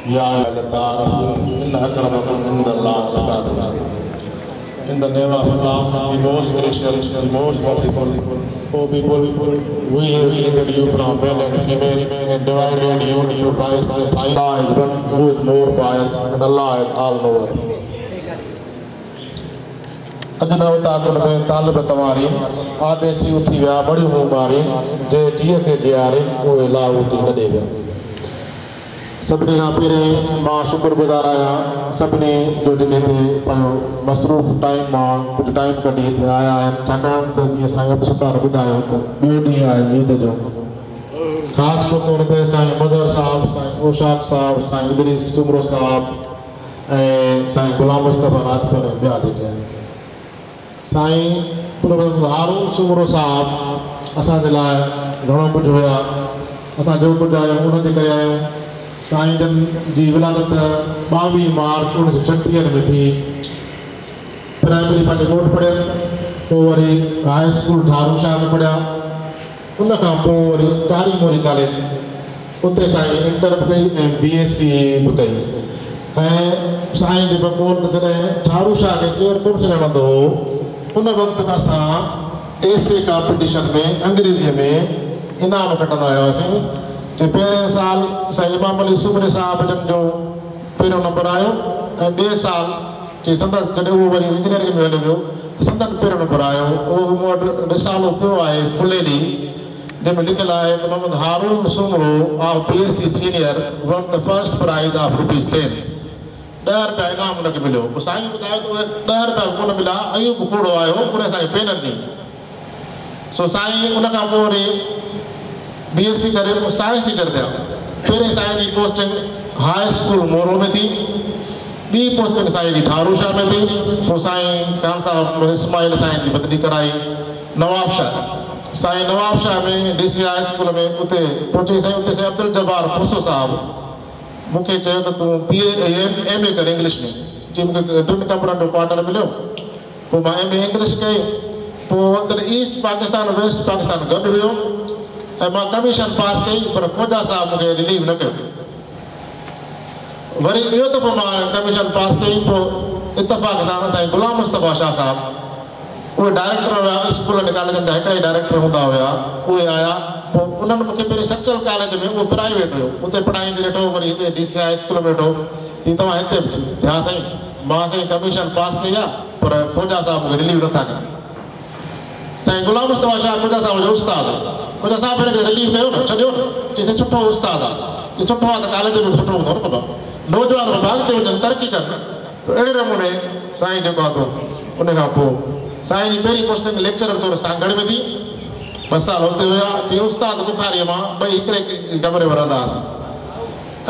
In the name of Allah, the most gracious, the most merciful. O people, we have created you from male and female and divided you into tribes. Allah is one who is more pious and Allah is all knower. अजनवता में तालब तमारी आदेसी उठी विया बड़ी मुमारी जे जिया के जियारे उहे लाउती न देवे सभिनी खां पहिरीं मां शुक्रगुज़ार आहियां सभिनी जो जेके हिते पंहिंजो मसरूफ़ टाइम मां कुझु टाइम कढी हिते आया आहिनि छाकाणि त जीअं साईं अब्दुल ॿुधायो त ॿियो ॾींहुं आहे ईद जो ख़ासि तौर ते साईं मदर साहिबु साईं ओशाक साहिबु साईं इदरीस सुमरो साहिबु ऐं साईं गुलाम मुस्तफ़ा राजपूत ॿिया जेके आहिनि साईं हारून सुमरो साहिबु असांजे लाइ घणो कुझु हुया असां जो कुझु आहियूं उनजे करे आहियूं साईं जन जी विलादत 22 मार्च 1936 में थी प्राइमरी पंहिंजे ॻोठ पढ़ियनि पोइ वरी हाई स्कूल धारूशाह में पढ़िया उन खां पोइ वरी कारी मोरी कॉलेज उते साईं इंटर बि कई ऐं BSc बि कई ऐं साईं जे बकोर त जॾहिं धारूशाह खे केरु कोन सुञाणंदो हो उन वक़्त में असां एसे कॉम्पिटिशन में अंग्रेज़ीअ में इनाम खटंदा हुआसीं जे पहिरें साल साईं इमाम अली सुमरे साहिब जन जो पहिरियों नंबर आयो ऐं ॿिए साल जे संदसि जॾहिं उहो वरी इंजीनियरिंग में हली वियो त संदसि पहिरियों नंबर आयो उहो मूं वटि रिसालो पियो आहे फुलेली जंहिंमें लिखियलु आहे त Mohammad Haroon Soomro of BSc senior won the first prize of ₹10 ₹10 इनाम हुनखे मिलियो पोइ साईं ॿुधायो त उहे ₹10 कोन मिलिया अयूब कूड़ो आयो उन साईं पेननि ॾिनी सो साईं उन खां पोइ वरी BSc करे साइंस टीचर थिया पहिरें साईं जी पोस्टिंग हाई स्कूल मोरो में थी ॿी पोस्टिंग साईं जी धारूशाह में थी पोइ साईं खान साहिब इस्माइल साईं जी बदली कराई नवाबशाह साईं नवाबशाह में DC हाई स्कूल में उते पहुची साईं उते साईं अब्दुल जब्बार खुसो साहिबु मूंखे चयो त तूं MA कर इंग्लिश में जी मूंखे 2 कमरनि जो क्वार्टर मिलियो पोइ मां MA इंग्लिश कई पोइ तॾहिं ईस्ट पाकिस्तान वेस्ट पाकिस्तान गॾु हुयो ऐं मां कमीशन पास कई पर खोजा साहिबु मूंखे रिलीव न कयो वरी ॿियो दफ़ो मां कमीशन पास कई पोइ इतफ़ाक़ सां साईं गुलाम मुस्तफ़ा शाह साहिबु उहे डायरेक्टर हुया स्कूलनि कॉलेजनि जा हिकिड़ा ई डायरेक्टर हूंदा हुया उहे आया पोइ उन्हनि मूंखे पहिरीं सचल कॉलेज में उहो प्राइवेट हुयो उते पढ़ाईंदे ॾिठो वरी हिते DC हाई स्कूल में ॾिठो की तव्हां हिते बि हा साईं मां साईं कमीशन पास कई आहे पर खोजा साहिबु मूंखे रिलीव नथा कनि साईं गुलाम मुस्तफ़ा शाह खोजा साहिब जो उस्ताद खोजा साहिब हिनखे रिलीव कयो न छॾियो न चईं सुठो उस्ताद आहे सुठो आहे त कॉलेज में सुठो हूंदो न बाबा नौजवान बाबा अॻिते वञनि तरक़ी कनि अहिड़े नमूने साईं जेको आहे उन खां पोइ साईं जी पहिरीं पोस्टिंग लेक्चरर तौर सांगड़ में थी 2 साल हुते हुया चई उस्ताद बुखारीअ मां ॿई हिकिड़े कमरे में रहंदा हुआसीं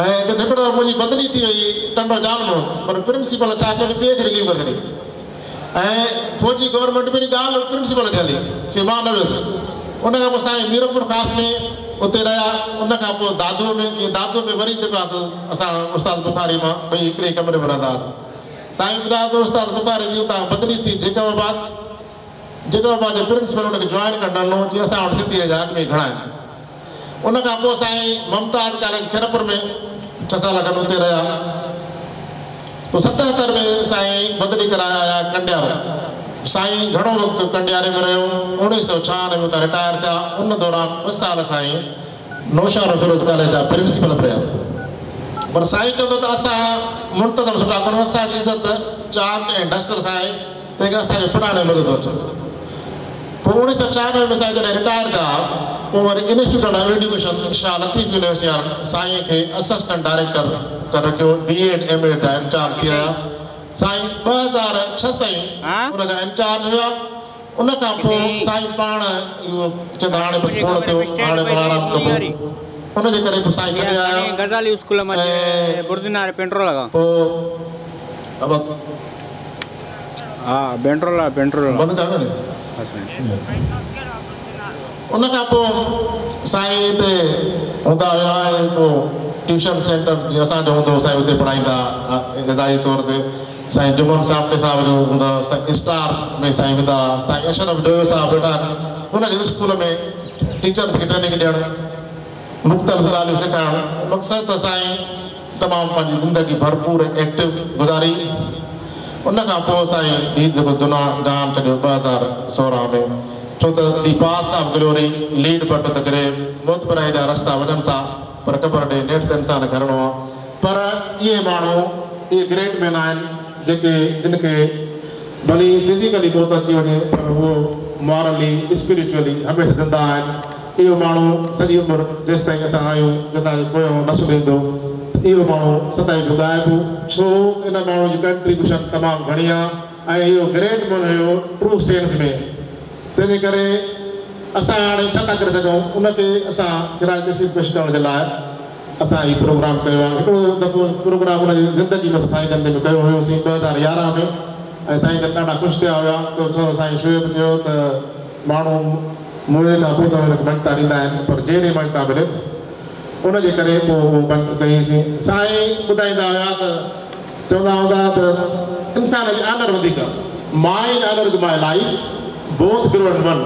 ऐं हिकिड़ो दफ़ो मुंहिंजी बदिली थी वई टंडो जानवो पर प्रिंसिपल छा कयो ॿिए खे रिलीव करे छॾी ऐं फौजी गवर्नमेंट में ॻाल्हि प्रिंसिपल खे हली चई मां न वियुसि उन खां पोइ साईं मीरपुर खास में उते रहिया उन खां पोइ दादूअ में वरी जेको आहे असां उस्ताद बुखारी मां ॿई हिकिड़े कमरे में रहंदा हुआसीं साईं ॿुधायो त उस्ताद बुखारी जी उतां बदिली थी जेकाबाद जे प्रिंसिपल हुनखे जॉइन करणु ॾिनो जीअं असां वटि सिंधीअ जा अॻु में घणा आहिनि उन खां पोइ साईं ममताज कॉलेज खैरपुर में 6 साल खनि उते रहिया पोइ 77 में साईं बदिली कराया आया कंडियारो साईं घणो वक़्तु कंडियारे में रहियो 1996 में उतां रिटायर थिया उन दौरान 2 साल साईं नौशान फिरोज कॉलेज जा प्रिंसिपल रहिया पर साईं चवंदो त असां मुंतज़म सुठा कयूं असांजी इज़त चाक ऐं डस्टर साईं तंहिंखे असांखे पढ़ाइण में मदद अचे पोइ 1996 में साईं जॾहिं रिटायर थिया पोइ वरी institute of education Shah Latif university वारनि साईं खे असिस्टेंट डायरेक्टर करे रखियो B.Ed M.Ed जा इंचार्ज थी रहिया साईं 2006 ताईं उनजा इंचार्ज हुया उन खां पोइ साईं पाण इहो चवंदा हाणे थोरो थियो हाणे आराम कबो उनजे करे पोइ साईं छॾे आया गज़ाली स्कूल में बुर्दिनार पेट्रोल लगा पोइ हाँ पेट्रोल बंदि कर न उन खां पोइ साईं हिते हूंदा हुया ऐं पोइ ट्यूशन सेंटर जीअं असांजो हूंदो साईं हुते पढ़ाईंदा इज़ाही तौर ते साईं जुमन साहब साहिब जो हूंदा साईं स्टार में साईं वेंदा साईं अशरफ डोयो साहब वेठा हुनजे स्कूल में टीचर खे ट्रेनिंग ॾियणु मुख़्तलिफ़ ॻाल्हियूं सेखारणु मक़सदु त साईं तमामु पंहिंजी ज़िंदगी भरपूर एक्टिव गुज़ारी उन खां पोइ साईं हीउ जेको दुना जान छॾियो 2016 में छो त दी पास ऑफ ग्लोरी लीड बट त करे मोतबराई जा रस्ता वञनि था पर ख़बर ॾे नेठि त इंसान घरणो आहे पर इहे माण्हू इहे ग्रेट मैन आहिनि जेके जिन खे भली फिज़िकली मौत अची वञे पर उहो मॉरली स्पिरिचुअली हमेशह ज़िंदा आहिनि इहो माण्हू सॼी उमिरि जेसि ताईं असां आहियूं जेसिताईं पोयों नसुल ईंदो इहो माण्हू सदाईं ॿुधाइबो छो इन माण्हू जी कंट्रीब्यूशन तमामु घणी आहे ऐं इहो ग्रेट मैन हुयो ट्रू सेंस में तंहिंजे करे असां हाणे छा था करे सघूं उनखे असां किराए पेश करण जे लाइ असां हीउ प्रोग्राम कयो आहे हिकिड़ो दफ़ो प्रोग्राम हुनजी ज़िंदगी में साईं जन में कयो हुयोसीं 2011 में ऐं साईं जन ॾाढा ख़ुशि थिया हुआ त साईं शोएब चयो त माण्हू मुंहिंजे खां पोइ त हुनखे मञता ॾींदा आहिनि पर जहिड़े मञता मिले उनजे करे पोइ उहो बंदि कईसीं साईं ॿुधाईंदा हुआ त चवंदा हूंदा त इंसान जी आनर वधीक my honour is my life both below in one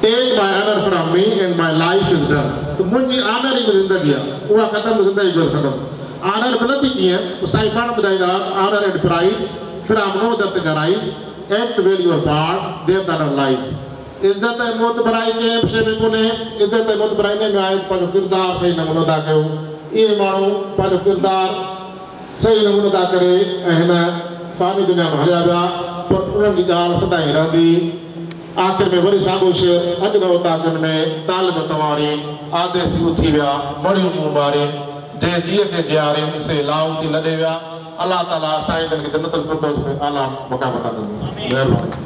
take my honour from me and my life is done त मुंहिंजी आनर ई ज़िंदगी आहे उहा ख़तमु ज़िंदगी जो ख़तमु आनर मिलंदी कीअं साईं पाण ॿुधाईंदा honour and pride from no दत गराइज एक्ट वेल योर पार्ट देव दैट लाइफ इज़त ऐं मोतबराई कंहिं बि शइ में कोन्हे इज़त ऐं मोतबराई में आहे पंहिंजो किरदारु सही नमूनो अदा कयो इहे माण्हू पंहिंजो किरदारु सही नमूनो अदा करे ऐं हिन फ़ानी दुनिया में हलिया विया पर उन्हनि जी ॻाल्हि सदाईं रहंदी आख़िर में वरी साॻियो शइ अॼु ताक़त में तालिब तवारी आदेसी उथी विया मड़ियूं मुंहुं मारे जंहिं जीअ खे जियारे से लाउती लॾे विया अलाह ताला साईं जन खे जन्नतुल फिरदौस में आला मक़ाम अता कंदो महिरबानी